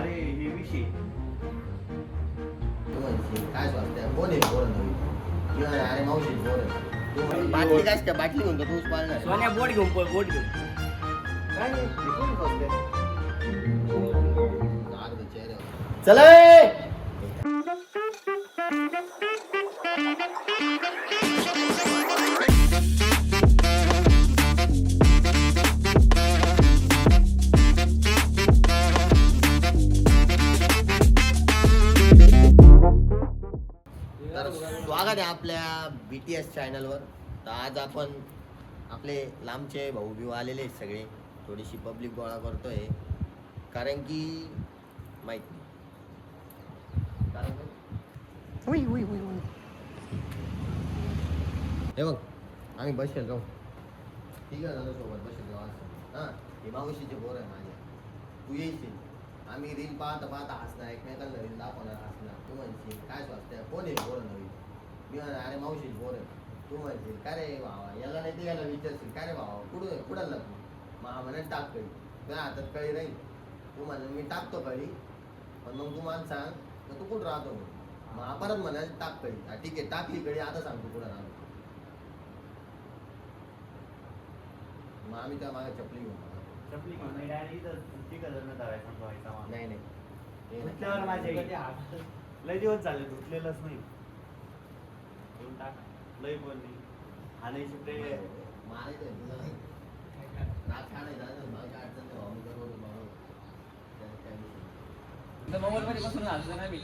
अरे हे विषय तू म्हणशील काय स्वास्थ्य कोण आहे पोरं नवीन किंवा अरे मावशी पोरं तू म्हणशील बाटली काय का बाटली म्हणतो तूच पाळणार सोन्या बोट घेऊन पळ बोट घेऊन काय नाही हे कोण स्वास्थ्य चला तर स्वागत आहे आपल्या BTS चॅनलवर. तर आज आपण आपले लांबचे भाऊ बिऊ आलेले आहेत सगळे. थोडीशी पब्लिक गोळा करतोय कारण की माहित नाही हे बघ आम्ही बसेल जाऊ ठीक आहे दादा सोबत बसेल जाऊ असं हां हे मावशीचे बोर आहे माझ्या तू येशील आम्ही रील पाहता पाहता हसणार एकमेकांना रील दाखवणार हसणार तू म्हणशील काय स्वास्थ्य कोण आहे पोरं नवीन मी म्हणणार अरे मावशी पोर आहे तू म्हणशील काय रे भावा याला नाही ते याला विचारशील काय रे भावा कुठं तू मग म्हणे टाक कळी तुझ्या हातात कळी राहील तू म्हणे मी टाकतो कळी पण मग तू मला सांग तर तू कुठं राहतो मग परत म्हणाल टाक कळी हा ठीक आहे टाकली कळी आता सांगतो कुठं राहतो मग आम्ही त्या मागे चपली घेऊन चपली घेऊन नाही नाही धुतल्यावर माझ्या लय दिवस झाले धुतलेलंच नाही घेऊन टाक लय बोलली आणायची ते मारायचं तुला नाही रात खाणायचं ना मला काय अडचण नाही भाऊ करू भाऊ मोबाईल मध्ये बसून हसलो ना मी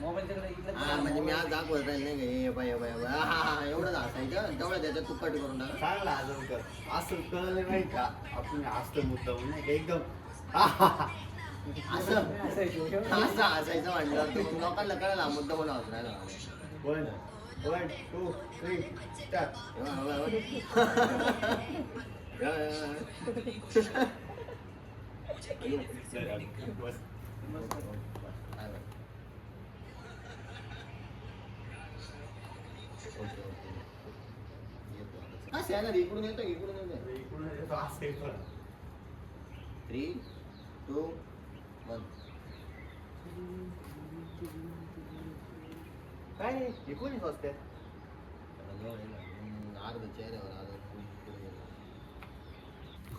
मोबाईलच्याकडे हा म्हणजे मी आज दाखवत राहील नाही का हे बाय बाय हा हा एवढंच हसायचं तेवढं त्याच्यात तू कट करून टाक चांगला अजून कर असं कळलं नाही का आपण असतं मुद्दाम नाही का एकदम असं असं हसायचं म्हटलं तू लोकांना कळायला मुद्दा म्हणून हसरायला one one two three start इकडून येतो इकडून येतो 3, 2, 1 काय हे कोणी स्वस्त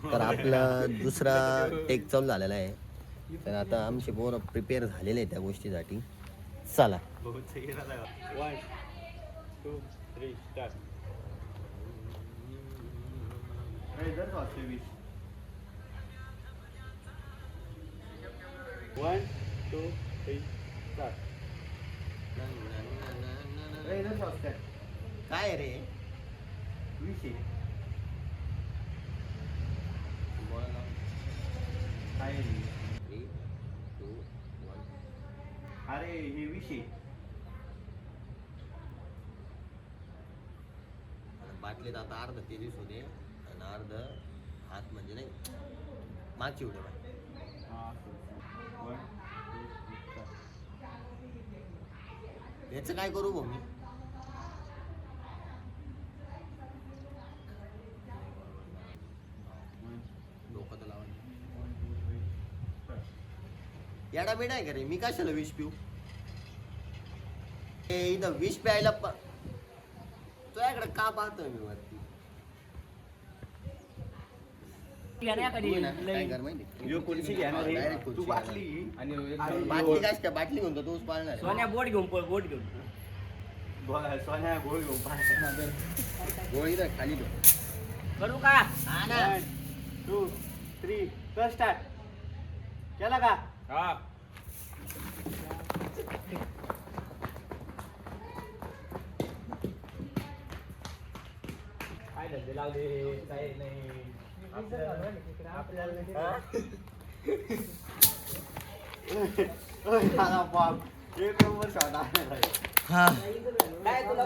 तर आपला दुसरा टेक चालू झालेला आहे तर आता आमचे पोरं प्रिपेअर झालेले आहे त्या गोष्टीसाठी चला 1 2 3 स्टार्ट जर वाचले 20 1 2 3 स्टार्ट जर वाचते काय रे 20 काय 3, 2, 1 अरे हे विषय बाटलीत आता अर्ध तेजीस होते आणि अर्ध हात म्हणजे नाही मागची होते बाई याचं काय करू भाऊ मी डोकं तर लावा याडा बेडा आहे का रे मी कशाला विष पिऊ इथं विष प्यायला तुझ्याकडे का पाहतोय मी वरती काय कर माहिती यो कोणची घेणार रे तू बाटली आणि बाटली काय का बाटली म्हणतो तूच पाळणार सोन्या बोट घेऊन पळ बोट घेऊन सोन्या गोळ घेऊन गोळी तर खाली दो करू का 1 2 3 कर स्टार्ट केला का हा काय धंदे लावले काय नाही आपल्याला एक नंबर शॉट आहे काय तुला